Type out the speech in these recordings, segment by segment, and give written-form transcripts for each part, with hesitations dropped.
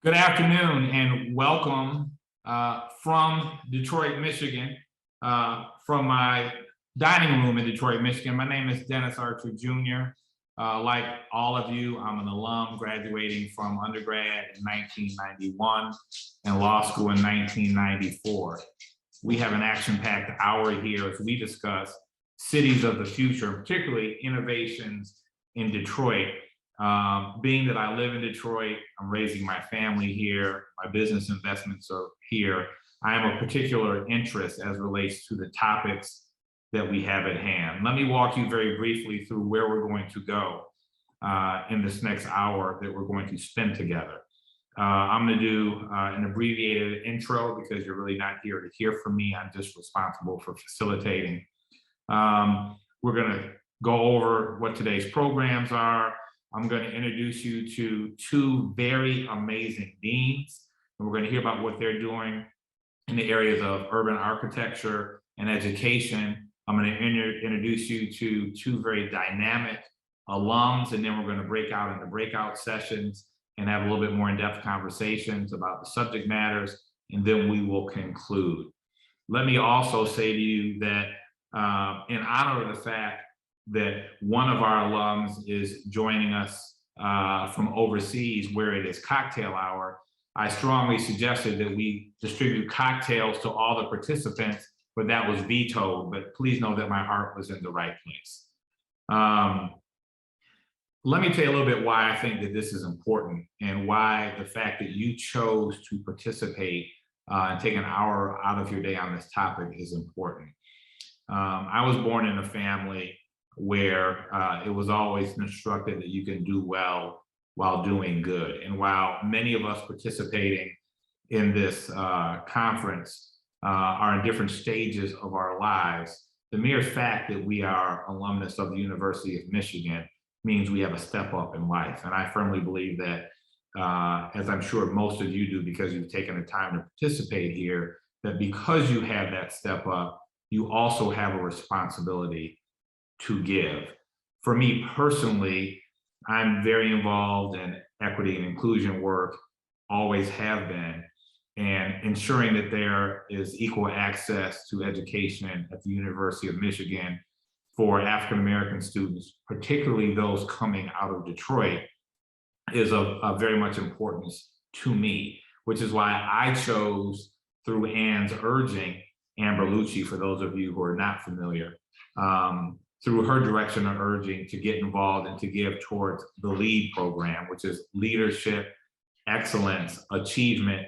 Good afternoon and welcome from Detroit, Michigan, from my dining room in Detroit, Michigan. My name is Dennis Archer Jr. Like all of you, I'm an alum graduating from undergrad in 1991 and law school in 1994. We have an action-packed hour here as we discuss cities of the future, particularly innovations in Detroit. Being that I live in Detroit, I'm raising my family here, my business investments are here, I am of particular interest as relates to the topics that we have at hand. Let me walk you very briefly through where we're going to go in this next hour that we're going to spend together. I'm going to do an abbreviated intro because you're really not here to hear from me. I'm just responsible for facilitating. We're going to go over what today's programs are. I'm going to introduce you to two very amazing deans, and we're going to hear about what they're doing in the areas of urban architecture and education. I'm going to introduce you to two very dynamic alums, and then we're going to break out into breakout sessions and have a little bit more in-depth conversations about the subject matters, and then we will conclude. Let me also say to you that in honor of the fact that one of our alums is joining us from overseas where it is cocktail hour, I strongly suggested that we distribute cocktails to all the participants, but that was vetoed. But please know that my heart was in the right place. Let me tell you a little bit why I think that this is important and why the fact that you chose to participate and take an hour out of your day on this topic is important. I was born in a family where it was always instructed that you can do well while doing good. And while many of us participating in this conference are in different stages of our lives, the mere fact that we are alumnus of the University of Michigan means we have a step up in life. And I firmly believe that, as I'm sure most of you do because you've taken the time to participate here, that because you have that step up, you also have a responsibility to give. For me personally, I'm very involved in equity and inclusion work, always have been, and ensuring that there is equal access to education at the University of Michigan for African-American students, particularly those coming out of Detroit, is of very much importance to me, which is why I chose, through Ann's urging, Amber Lucci, for those of you who are not familiar, through her direction of urging to get involved and to give towards the LEAD program, which is leadership, excellence, achievement,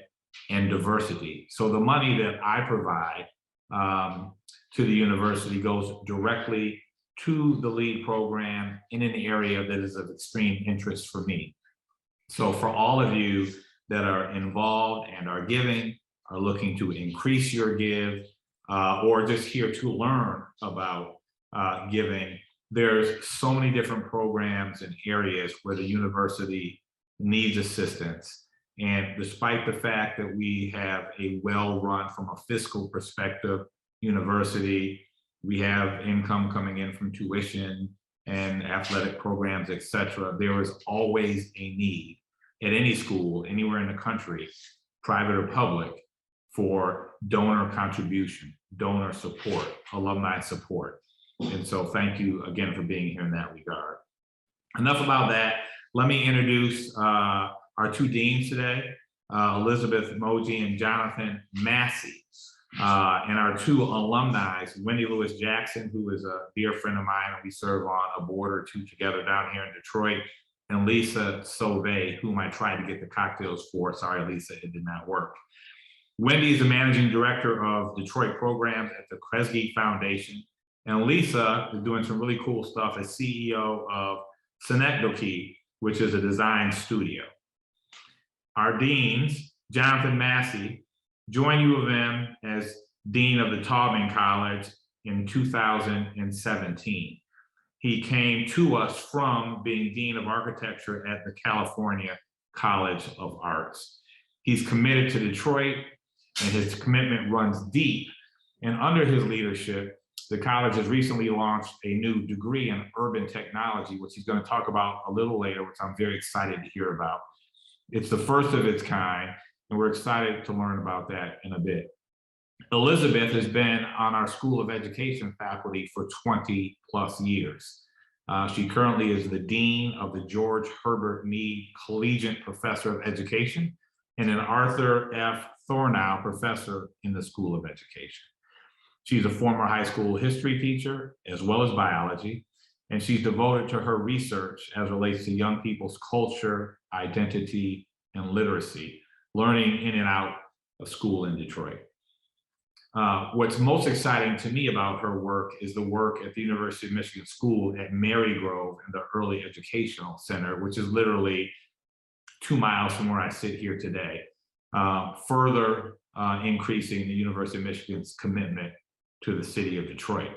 and diversity. So the money that I provide to the university goes directly to the LEAD program in an area that is of extreme interest for me. So for all of you that are involved and are giving, are looking to increase your give, or just here to learn about giving, there's so many different programs and areas where the university needs assistance. And despite the fact that we have a well-run, from a fiscal perspective, university, we have income coming in from tuition and athletic programs, et cetera, there is always a need at any school, anywhere in the country, private or public, for donor contribution, donor support, alumni support. And so thank you again for being here in that regard. Enough about that. Let me introduce our two deans today, Elizabeth Moje and Jonathan Massey, and our two alumni, Wendy Lewis Jackson, who is a dear friend of mine, and we serve on a board or two together down here in Detroit, and Lisa Sauve, whom I tried to get the cocktails for. Sorry, Lisa, it did not work. Wendy is the managing director of Detroit programs at the Kresge Foundation. And Lisa is doing some really cool stuff as CEO of Synecdoche, which is a design studio. Our deans, Jonathan Massey, joined U of M as Dean of the Taubman College in 2017. He came to us from being Dean of Architecture at the California College of Arts. He's committed to Detroit, and his commitment runs deep. And under his leadership, the college has recently launched a new degree in urban technology, which he's going to talk about a little later, which I'm very excited to hear about. It's the first of its kind, and we're excited to learn about that in a bit. Elizabeth has been on our School of Education faculty for 20 plus years. She currently is the Dean of the George Herbert Mead Collegiate Professor of Education and an Arthur F. Thornow Professor in the School of Education. She's a former high school history teacher as well as biology, and she's devoted to her research as relates to young people's culture, identity, and literacy, learning in and out of school in Detroit. What's most exciting to me about her work is the work at the University of Michigan School at Marygrove and the Early Educational Center, which is literally 2 miles from where I sit here today, further increasing the University of Michigan's commitment to the city of Detroit.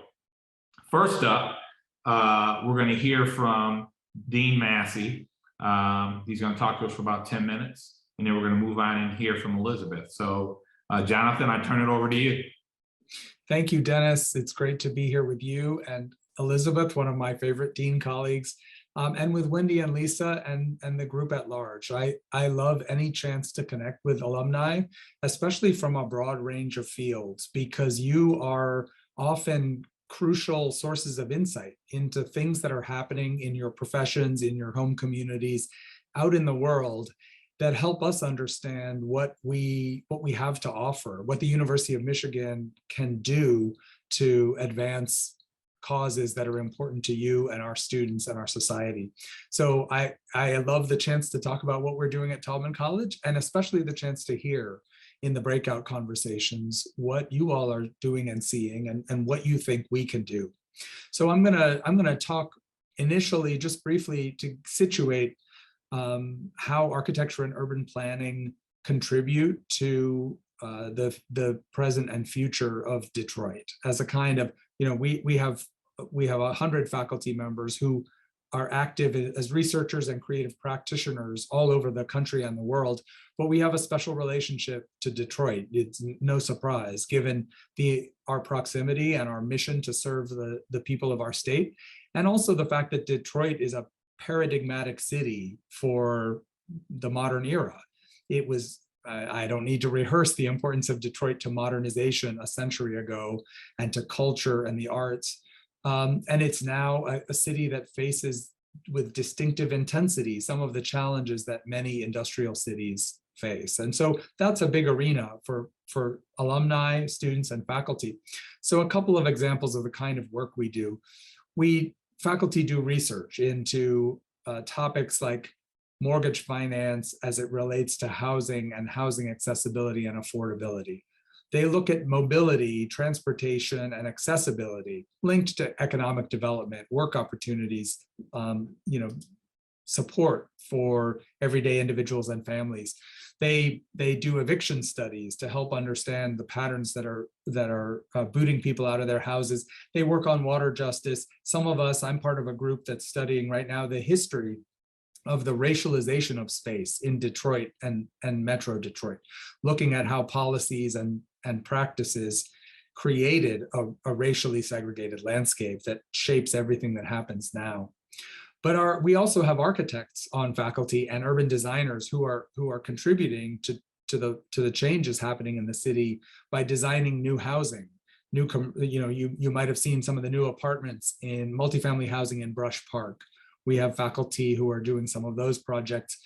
First up, we're going to hear from Dean Massey. He's going to talk to us for about 10 minutes, and then we're going to move on and hear from Elizabeth. So Jonathan, I turn it over to you. Thank you, Dennis. It's great to be here with you and Elizabeth, one of my favorite Dean colleagues, and with Wendy and Lisa and the group at large. I love any chance to connect with alumni, especially from a broad range of fields, because you are often crucial sources of insight into things that are happening in your professions, in your home communities, out in the world, that help us understand what we have to offer, what the University of Michigan can do to advance causes that are important to you and our students and our society. So I love the chance to talk about what we're doing at Taubman College, and especially the chance to hear in the breakout conversations what you all are doing and seeing, and what you think we can do. So I'm gonna talk initially just briefly to situate how architecture and urban planning contribute to the present and future of Detroit as a kind of, we have 100 faculty members who are active as researchers and creative practitioners all over the country and the world, but we have a special relationship to Detroit. It's no surprise given our proximity and our mission to serve the people of our state, and also the fact that Detroit is a paradigmatic city for the modern era. It was, I don't need to rehearse the importance of Detroit to modernization a century ago and to culture and the arts. And it's now a city that faces with distinctive intensity some of the challenges that many industrial cities face. And so that's a big arena for alumni, students, and faculty. So a couple of examples of the kind of work we do. Faculty do research into topics like mortgage finance as it relates to housing and housing accessibility and affordability. They look at mobility, transportation, and accessibility linked to economic development, work opportunities, support for everyday individuals and families. They do eviction studies to help understand the patterns that are booting people out of their houses. They work on water justice. Some of us, I'm part of a group that's studying right now the history of the racialization of space in Detroit and Metro Detroit, looking at how policies and practices created a racially segregated landscape that shapes everything that happens now. But we also have architects on faculty and urban designers who are contributing to the changes happening in the city by designing new housing. You might have seen some of the new apartments in multifamily housing in Brush Park. We have faculty who are doing some of those projects,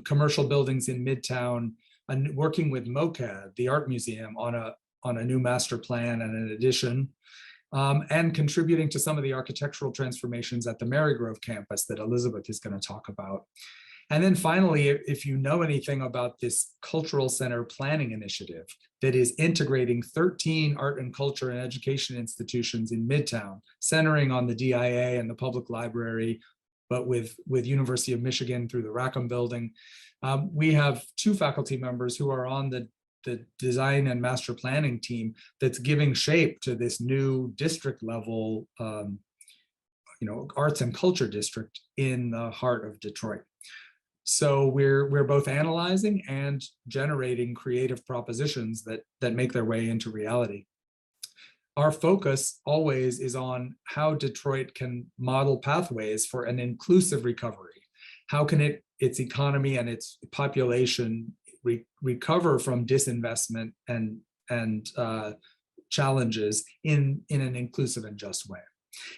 commercial buildings in Midtown, and working with MoCA, the art museum, on a new master plan and an addition. And contributing to some of the architectural transformations at the Marygrove campus that Elizabeth is going to talk about. And then finally, if you know anything about this cultural center planning initiative that is integrating 13 art and culture and education institutions in Midtown, centering on the DIA and the public library, but with University of Michigan through the Rackham building, we have 2 faculty members who are on the design and master planning team that's giving shape to this new district level, arts and culture district in the heart of Detroit. So we're both analyzing and generating creative propositions that make their way into reality. Our focus always is on how Detroit can model pathways for an inclusive recovery, how can its economy and its population recover from disinvestment and challenges in an inclusive and just way.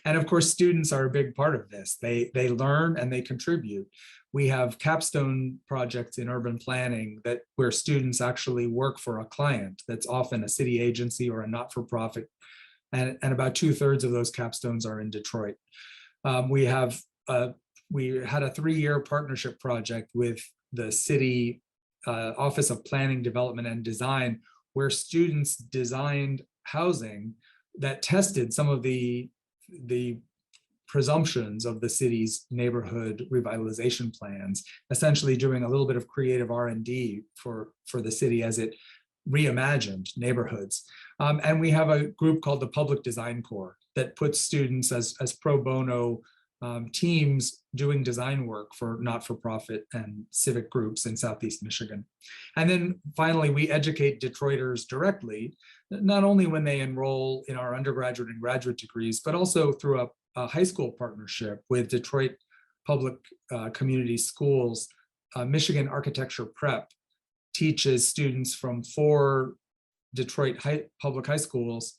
And of course, students are a big part of this. They learn and they contribute. We have capstone projects in urban planning where students actually work for a client that's often a city agency or a not-for-profit. And about 2/3 of those capstones are in Detroit. We had a 3-year partnership project with the city Office of Planning, Development, and Design, where students designed housing that tested some of the presumptions of the city's neighborhood revitalization plans, essentially doing a little bit of creative R&D for the city as it reimagined neighborhoods. And we have a group called the Public Design Corps that puts students as pro bono teams doing design work for not-for-profit and civic groups in Southeast Michigan. And then finally, we educate Detroiters directly, not only when they enroll in our undergraduate and graduate degrees, but also through a high school partnership with Detroit Public Community Schools. Michigan Architecture Prep teaches students from 4 Detroit public high schools,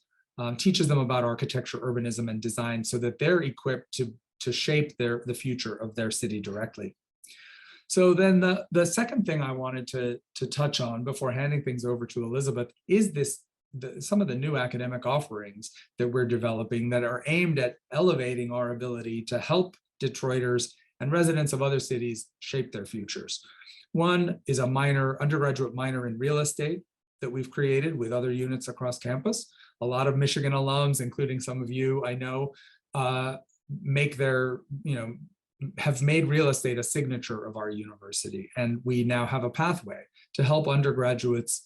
teaches them about architecture, urbanism, and design so that they're equipped to shape the future of their city directly. So then the second thing I wanted to touch on before handing things over to Elizabeth is some of the new academic offerings that we're developing that are aimed at elevating our ability to help Detroiters and residents of other cities shape their futures. One is a undergraduate minor in real estate that we've created with other units across campus. A lot of Michigan alums, including some of you I know, have made real estate a signature of our university. And we now have a pathway to help undergraduates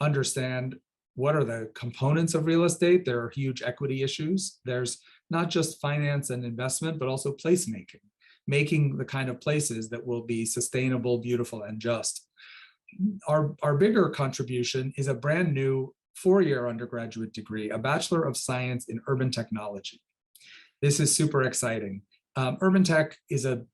understand what are the components of real estate. There are huge equity issues. There's not just finance and investment, but also placemaking, making the kind of places that will be sustainable, beautiful, and just. Our bigger contribution is a brand new 4-year undergraduate degree, a Bachelor of Science in Urban Technology. This is super exciting. Urban tech is a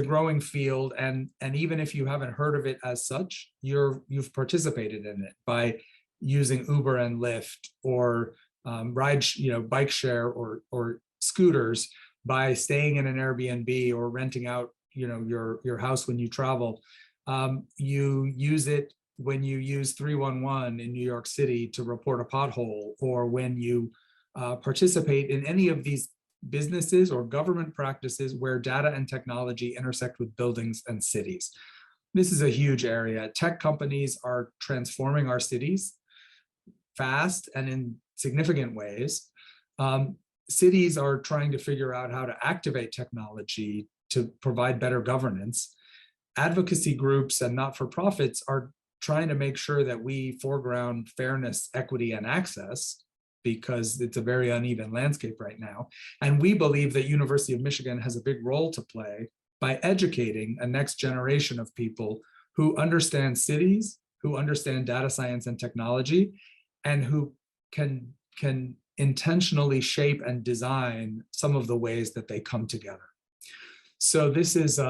growing field, and even if you haven't heard of it as such, you've participated in it by using Uber and Lyft or bike share or scooters, by staying in an Airbnb or renting out your house when you travel. You use it when you use 311 in New York City to report a pothole, or when you participate in any of these businesses or government practices where data and technology intersect with buildings and cities. This is a huge area. Tech companies are transforming our cities fast and in significant ways. Cities are trying to figure out how to activate technology to provide better governance. Advocacy groups and not-for-profits are trying to make sure that we foreground fairness, equity, and access, because it's a very uneven landscape right now. And we believe that University of Michigan has a big role to play by educating a next generation of people who understand cities, who understand data science and technology, and who can intentionally shape and design some of the ways that they come together. So this is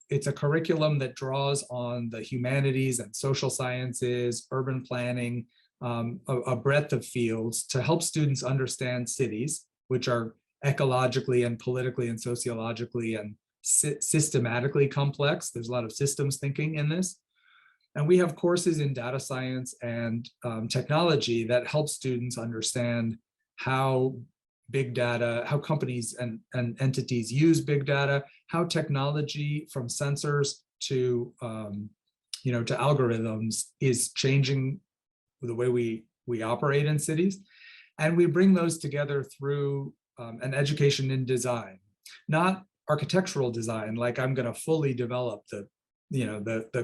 it's a curriculum that draws on the humanities and social sciences, urban planning, a breadth of fields to help students understand cities, which are ecologically and politically and sociologically and systematically complex. There's a lot of systems thinking in this. And we have courses in data science and technology that help students understand how big data, how companies and entities use big data, how technology from sensors to to algorithms is changing the way we operate in cities. And we bring those together through an education in design, not architectural design, like I'm going to fully develop the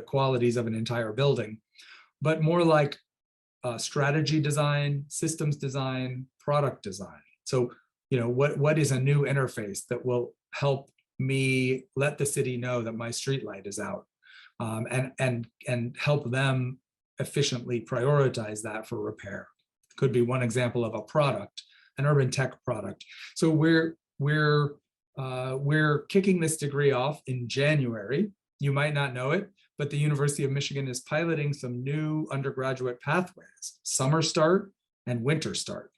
qualities of an entire building, but more like strategy design, systems design, product design. So, what is a new interface that will help me let the city know that my street light is out, and help them efficiently prioritize that for repair. Could be one example of a product, an urban tech product. So we're kicking this degree off in January. You might not know it, but the University of Michigan is piloting some new undergraduate pathways, summer start and winter start.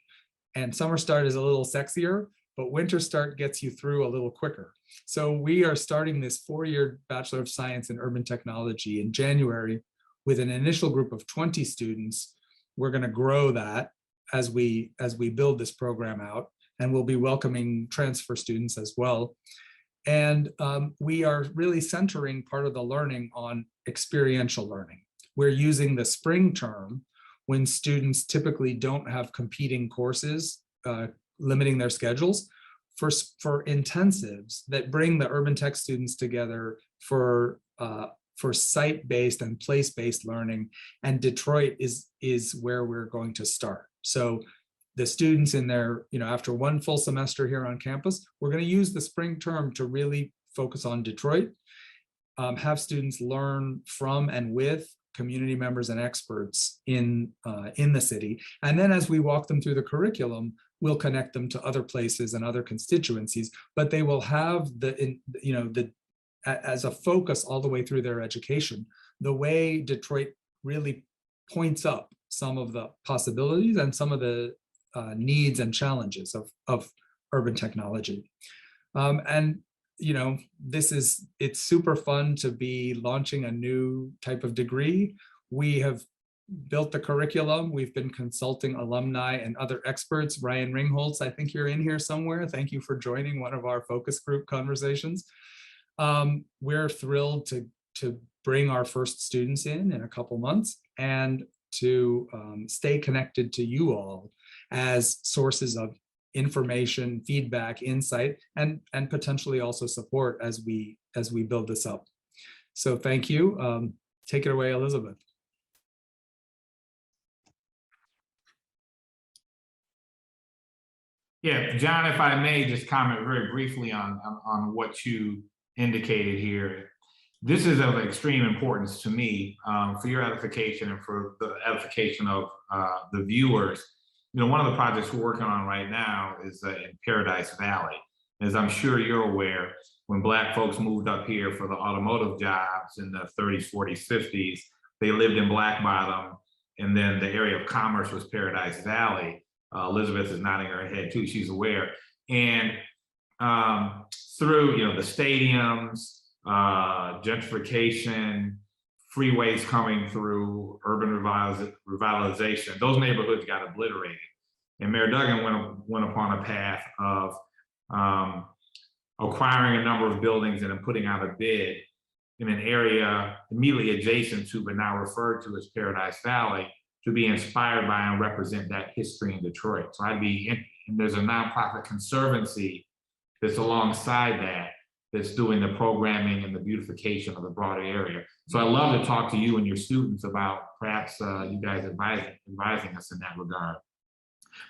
And summer start is a little sexier, but winter start gets you through a little quicker. So we are starting this 4-year Bachelor of Science in Urban Technology in January with an initial group of 20 students. We're going to grow that as we build this program out, and we'll be welcoming transfer students as well. And we are really centering part of the learning on experiential learning. We're using the spring term when students typically don't have competing courses, limiting their schedules, for intensives that bring the urban tech students together for site-based and place-based learning. And Detroit is where we're going to start. So the students in their, after one full semester here on campus, we're going to use the spring term to really focus on Detroit, have students learn from and with community members and experts in the city. And then as we walk them through the curriculum, we'll connect them to other places and other constituencies, but they will have as a focus all the way through their education, the way Detroit really points up some of the possibilities and some of the needs and challenges of urban technology. It's super fun to be launching a new type of degree. We have built the curriculum. We've been consulting alumni and other experts. Ryan Ringholtz, I think you're in here somewhere. Thank you for joining one of our focus group conversations. We're thrilled to bring our first students in a couple months and to stay connected to you all as sources of information, feedback, insight, and potentially also support as we build this up. So thank you. Take it away, Elizabeth. Yeah, John, if I may just comment very briefly on what you indicated here. This is of extreme importance to me for your edification and for the edification of the viewers. One of the projects we're working on right now is in Paradise Valley. As I'm sure you're aware, when Black folks moved up here for the automotive jobs in the 30s, 40s, 50s, they lived in Black Bottom, and then the area of commerce was Paradise Valley. Elizabeth is nodding her head too, she's aware. And through the stadiums, gentrification, freeways coming through, urban revitalization, those neighborhoods got obliterated. And Mayor Duggan went upon a path of acquiring a number of buildings and then putting out a bid in an area immediately adjacent to, but now referred to as Paradise Valley, to be inspired by and represent that history in Detroit. So and there's a nonprofit Conservancy that's alongside that's doing the programming and the beautification of the broader area. So I'd love to talk to you and your students about perhaps you guys advising us in that regard.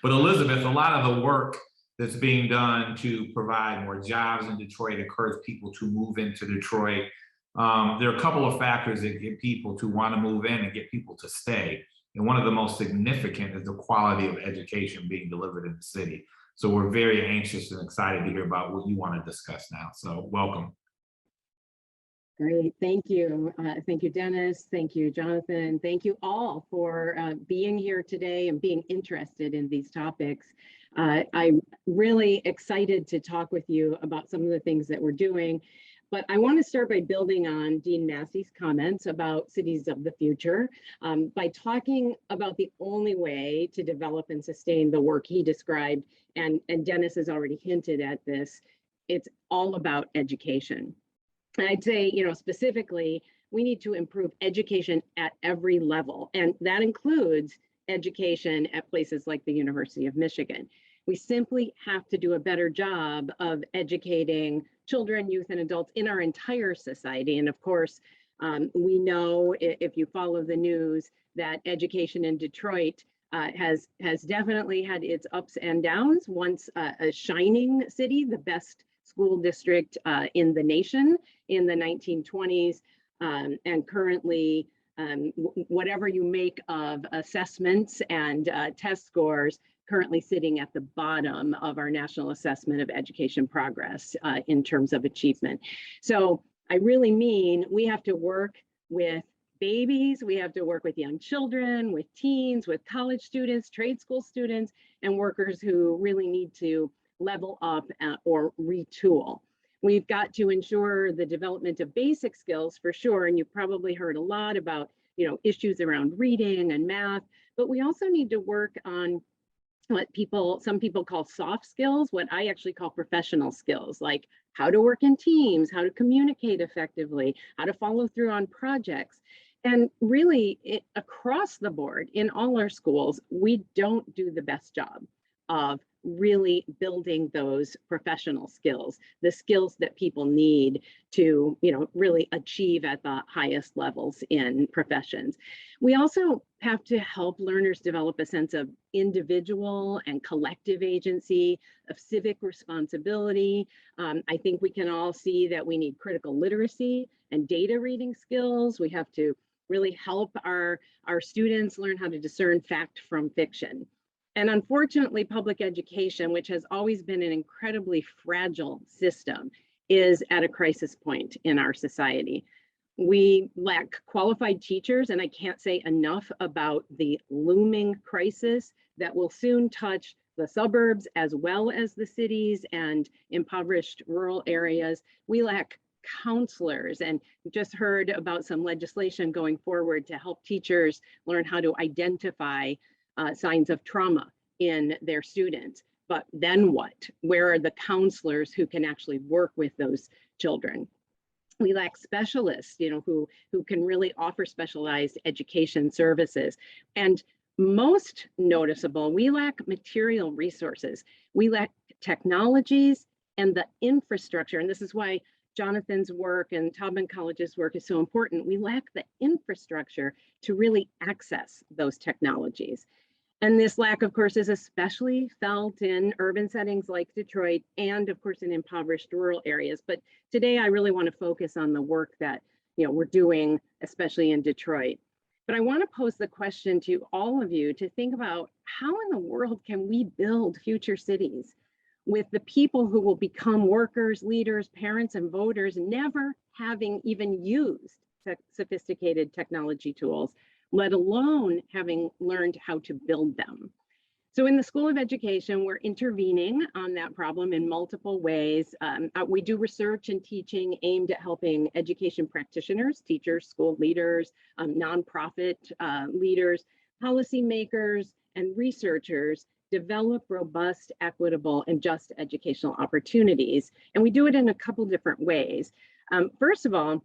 But Elizabeth, a lot of the work that's being done to provide more jobs in Detroit, encourage people to move into Detroit. There are a couple of factors that get people to want to move in and get people to stay. And one of the most significant is the quality of education being delivered in the city. So we're very anxious and excited to hear about what you want to discuss now. So welcome. Great, thank you. Thank you, Dennis. Thank you, Jonathan. Thank you all for being here today and being interested in these topics. I'm really excited to talk with you about some of the things that we're doing. But I want to start by building on Dean Massey's comments about cities of the future by talking about the only way to develop and sustain the work he described, and Dennis has already hinted at this. It's all about education. And I'd say, specifically, we need to improve education at every level, and that includes education at places like the University of Michigan. We simply have to do a better job of educating children, youth, and adults in our entire society. And of course, we know, if you follow the news, that education in Detroit has definitely had its ups and downs. Once a shining city, the best school district in the nation in the 1920s, and currently, whatever you make of assessments and test scores, currently sitting at the bottom of our National Assessment of Education Progress in terms of achievement. So I really mean we have to work with babies, we have to work with young children, with teens, with college students, trade school students, and workers who really need to level up or retool. We've got to ensure the development of basic skills for sure, and you've probably heard a lot about issues around reading and math, but we also need to work on what some people call soft skills, what I actually call professional skills, like how to work in teams, how to communicate effectively, how to follow through on projects. And really, across the board in all our schools, we don't do the best job of really building those professional skills, the skills that people need to, really achieve at the highest levels in professions. We also have to help learners develop a sense of individual and collective agency, of civic responsibility. I think we can all see that we need critical literacy and data reading skills. We have to really help our students learn how to discern fact from fiction. And unfortunately, public education, which has always been an incredibly fragile system, is at a crisis point in our society. We lack qualified teachers, and I can't say enough about the looming crisis that will soon touch the suburbs as well as the cities and impoverished rural areas. We lack counselors, and just heard about some legislation going forward to help teachers learn how to identify signs of trauma in their students. But then what? Where are the counselors who can actually work with those children? We lack specialists, who can really offer specialized education services. And most noticeable, we lack material resources. We lack technologies and the infrastructure. And this is why Jonathan's work and Taubman College's work is so important. We lack the infrastructure to really access those technologies. And this lack, of course, is especially felt in urban settings like Detroit and, of course, in impoverished rural areas. But today, I really want to focus on the work that we're doing, especially in Detroit. But I want to pose the question to all of you to think about how in the world can we build future cities with the people who will become workers, leaders, parents, and voters never having even used sophisticated technology tools, let alone having learned how to build them. So in the School of Education, we're intervening on that problem in multiple ways. We do research and teaching aimed at helping education practitioners, teachers, school leaders, nonprofit leaders, policymakers, and researchers develop robust, equitable, and just educational opportunities. And we do it in a couple different ways. First of all,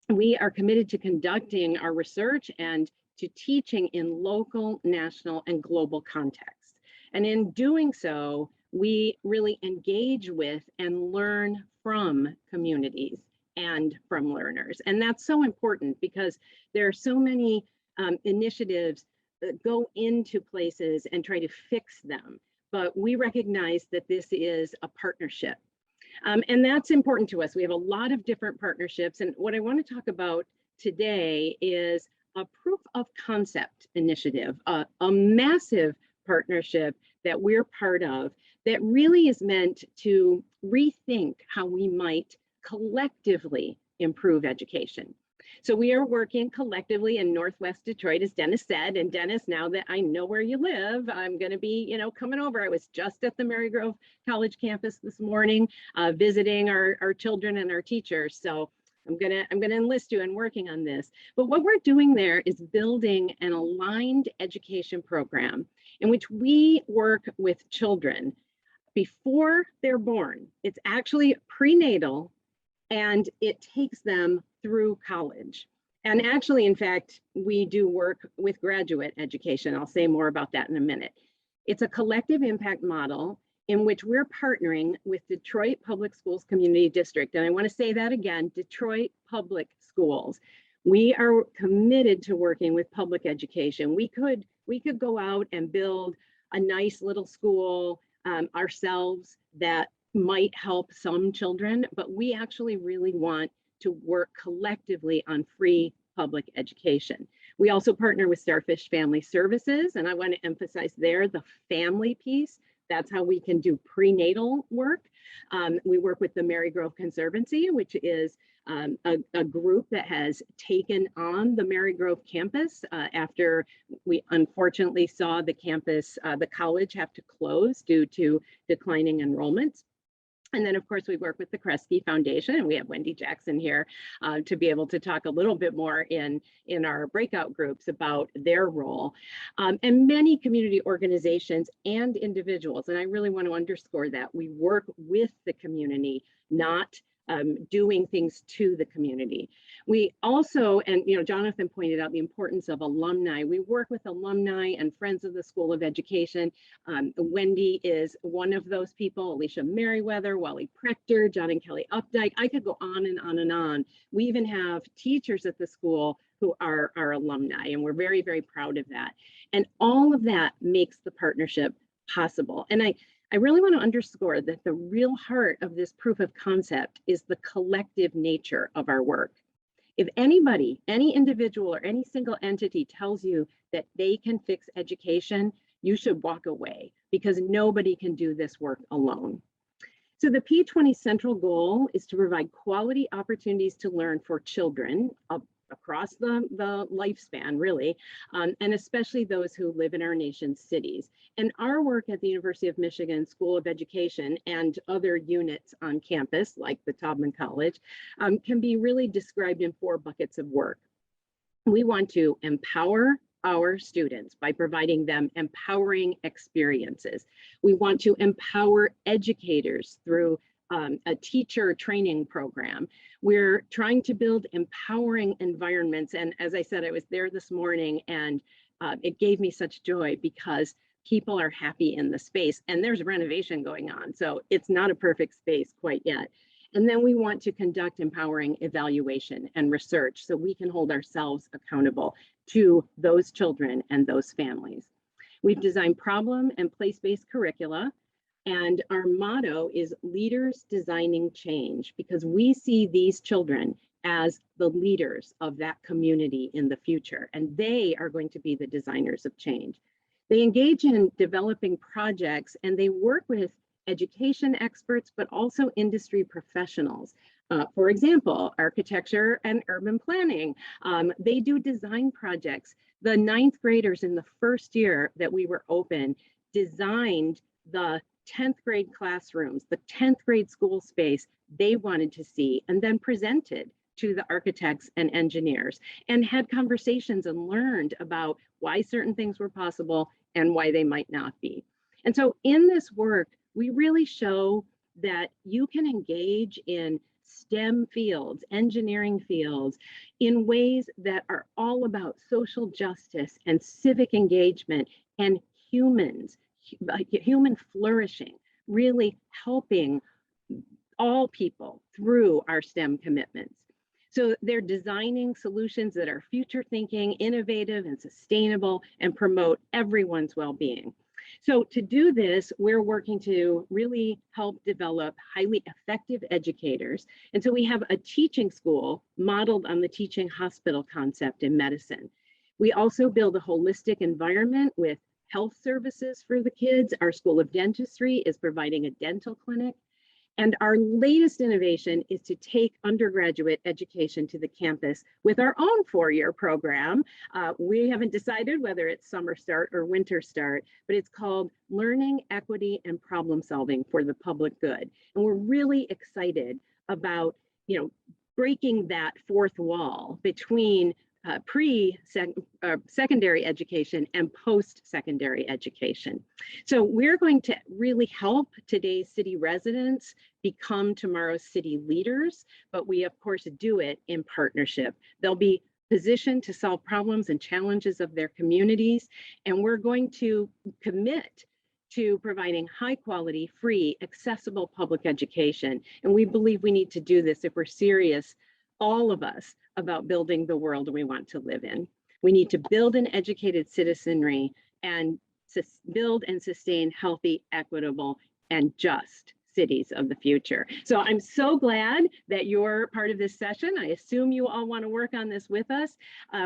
we are committed to conducting our research and to teaching in local, national, and global contexts. And in doing so, we really engage with and learn from communities and from learners. And that's so important because there are so many initiatives that go into places and try to fix them. But we recognize that this is a partnership. And that's important to us. We have a lot of different partnerships. And what I want to talk about today is a proof of concept initiative, a massive partnership that we're part of that really is meant to rethink how we might collectively improve education. So we are working collectively in Northwest Detroit, as Dennis said. And Dennis, now that I know where you live, I'm going to be, coming over. I was just at the Marygrove College campus this morning, visiting our children and our teachers. So I'm gonna enlist you in working on this. But what we're doing there is building an aligned education program in which we work with children before they're born. It's actually prenatal, and it takes them through college. And actually, in fact, we do work with graduate education. I'll say more about that in a minute. It's a collective impact model in which we're partnering with Detroit Public Schools Community District. And I want to say that again, Detroit Public Schools. We are committed to working with public education. We could go out and build a nice little school ourselves that might help some children, but we actually really want to work collectively on free public education. We also partner with Starfish Family Services, and I want to emphasize there the family piece. That's how we can do prenatal work. We work with the Marygrove Conservancy, which is a group that has taken on the Marygrove campus after we unfortunately saw the campus, the college have to close due to declining enrollments. And then, of course, we work with the Kresge Foundation, and we have Wendy Jackson here to be able to talk a little bit more in our breakout groups about their role. And many community organizations and individuals, and I really want to underscore that, we work with the community, not doing things to the community. We also, and Jonathan pointed out the importance of alumni. We work with alumni and friends of the School of Education. Wendy is one of those people, Alicia Merriweather, Wally Prechter, John and Kelly Updike. I could go on and on and on. We even have teachers at the school who are our alumni, and we're very, very proud of that. And all of that makes the partnership possible. And I really want to underscore that the real heart of this proof of concept is the collective nature of our work. If anybody, any individual or any single entity tells you that they can fix education, you should walk away, because nobody can do this work alone. So the P20 central goal is to provide quality opportunities to learn for children across the lifespan, really, and especially those who live in our nation's cities. And our work at the University of Michigan School of Education and other units on campus, like the Taubman College, can be really described in 4 buckets of work. We want to empower our students by providing them empowering experiences. We want to empower educators through a teacher training program. We're trying to build empowering environments. And as I said, I was there this morning, and it gave me such joy because people are happy in the space, and there's renovation going on. So it's not a perfect space quite yet. And then we want to conduct empowering evaluation and research so we can hold ourselves accountable to those children and those families. We've designed problem and place-based curricula. And our motto is leaders designing change, because we see these children as the leaders of that community in the future, and they are going to be the designers of change. They engage in developing projects, and they work with education experts, but also industry professionals. For example, architecture and urban planning. They do design projects. The 9th graders in the first year that we were open designed the 10th grade classrooms, the 10th grade school space they wanted to see, and then presented to the architects and engineers, and had conversations and learned about why certain things were possible and why they might not be. And so in this work, we really show that you can engage in STEM fields, engineering fields, in ways that are all about social justice and civic engagement and humans, human flourishing, really helping all people through our STEM commitments. So they're designing solutions that are future thinking, innovative and sustainable, and promote everyone's well-being. So to do this, we're working to really help develop highly effective educators. And so we have a teaching school modeled on the teaching hospital concept in medicine. We also build a holistic environment with health services for the kids. Our School of Dentistry is providing a dental clinic. And our latest innovation is to take undergraduate education to the campus with our own 4-year program. We haven't decided whether it's summer start or winter start, but it's called Learning, Equity, and Problem Solving for the Public Good. And we're really excited about, breaking that 4th wall between pre-secondary education and post-secondary education. So we're going to really help today's city residents become tomorrow's city leaders, but we of course do it in partnership. They'll be positioned to solve problems and challenges of their communities, and we're going to commit to providing high quality, free, accessible public education. And we believe we need to do this if we're serious, all of us, about building the world we want to live in. We need to build an educated citizenry and build and sustain healthy, equitable, and just cities of the future. So I'm so glad that you're part of this session. I assume you all want to work on this with us.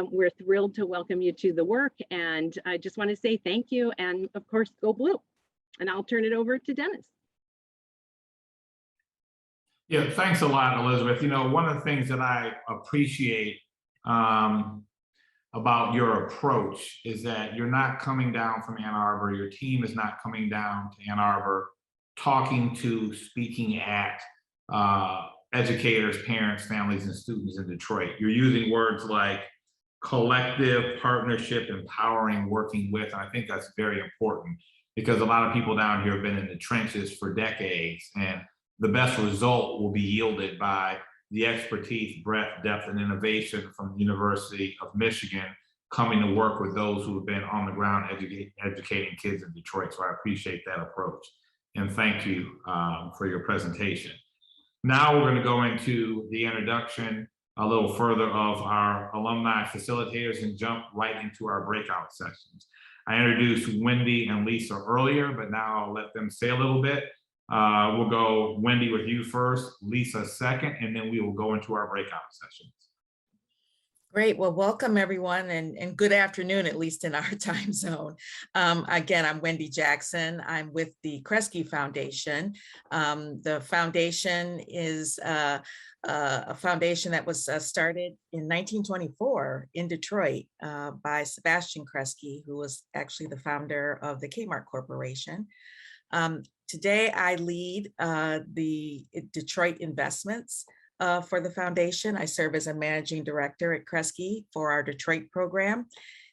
We're thrilled to welcome you to the work. And I just want to say thank you. And of course, go blue. And I'll turn it over to Dennis. Yeah, thanks a lot, Elizabeth. You know, one of the things that I appreciate about your approach is that you're not coming down from Ann Arbor, your team is not coming down to Ann Arbor, talking to, speaking at educators, parents, families, and students in Detroit. You're using words like collective, partnership, empowering, working with. And I think that's very important because a lot of people down here have been in the trenches for decades, and the best result will be yielded by the expertise, breadth, depth, and innovation from the University of Michigan coming to work with those who have been on the ground educating kids in Detroit. So I appreciate that approach. And thank you for your presentation. Now we're going to go into the introduction a little further of our alumni facilitators and jump right into our breakout sessions. I introduced Wendy and Lisa earlier, but now I'll let them say a little bit. We'll go Wendy with you first, Lisa second, and then we will go into our breakout sessions. Great. Well, welcome everyone, and good afternoon, at least in our time zone. Again, I'm Wendy Jackson. I'm with the Kresge Foundation. The foundation is a foundation that was started in 1924 in Detroit by Sebastian Kresge, who was actually the founder of the Kmart Corporation. Today, I lead the Detroit investments for the foundation. I serve as a managing director at Kresge for our Detroit program.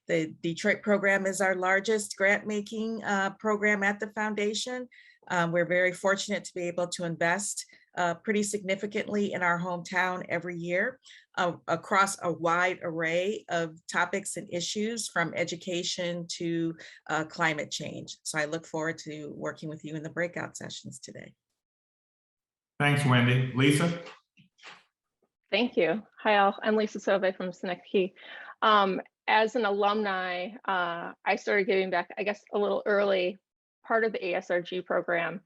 The Detroit program is our largest grant-making program at the foundation. We're very fortunate to be able to invest pretty significantly in our hometown every year across a wide array of topics and issues, from education to climate change. So I look forward to working with you in the breakout sessions today. Thanks, Wendy. Lisa? Thank you. Hi, all. I'm Lisa Sauve from Synecdoche. As an alumni, I started giving back, I guess, a little early, part of the ASRG program,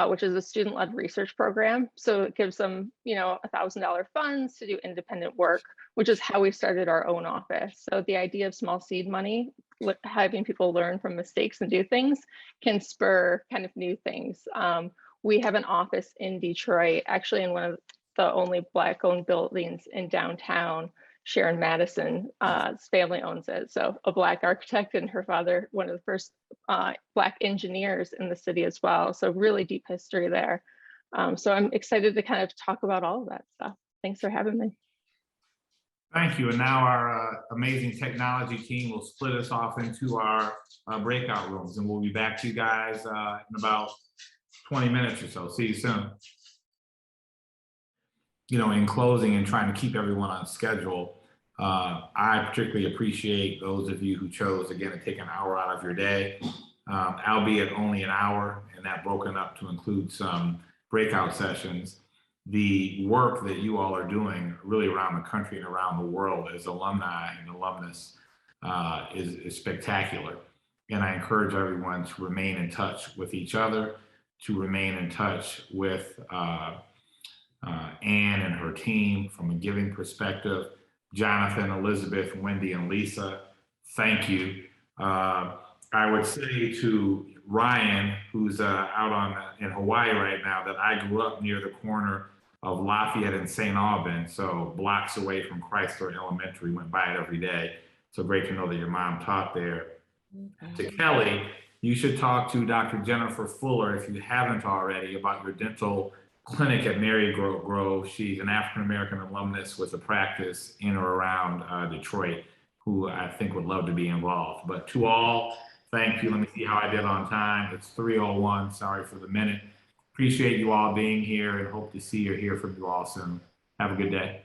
which is a student-led research program. So it gives them, $1,000 funds to do independent work, which is how we started our own office. So the idea of small seed money, having people learn from mistakes and do things, can spur kind of new things. We have an office in Detroit, actually in one of the only Black-owned buildings in downtown. Sharon Madison's family owns it. So a Black architect, and her father, one of the first Black engineers in the city as well. So really deep history there. So I'm excited to kind of talk about all of that stuff. Thanks for having me. Thank you. And now our amazing technology team will split us off into our breakout rooms, and we'll be back to you guys in about 20 minutes or so. See you soon. In closing and trying to keep everyone on schedule, I particularly appreciate those of you who chose, again, to take an hour out of your day, albeit only an hour, and that broken up to include some breakout sessions. The work that you all are doing really around the country and around the world as alumni and alumnus is spectacular. And I encourage everyone to remain in touch with each other, to remain in touch with Anne and her team from a giving perspective. Jonathan, Elizabeth, Wendy, and Lisa, thank you. I would say to Ryan, who's out in Hawaii right now, that I grew up near the corner of Lafayette and St. Albans, so blocks away from Chrysler Elementary, went by it every day. So great to know that your mom taught there. To Kelly, you should talk to Dr. Jennifer Fuller, if you haven't already, about your dental clinic at Marygrove. She's an African-American alumnus with a practice in or around Detroit, who I think would love to be involved. But to all, thank you. Let me see how I did on time. It's 3:01. Sorry for the minute. Appreciate you all being here and hope to see or hear from you all soon. Have a good day.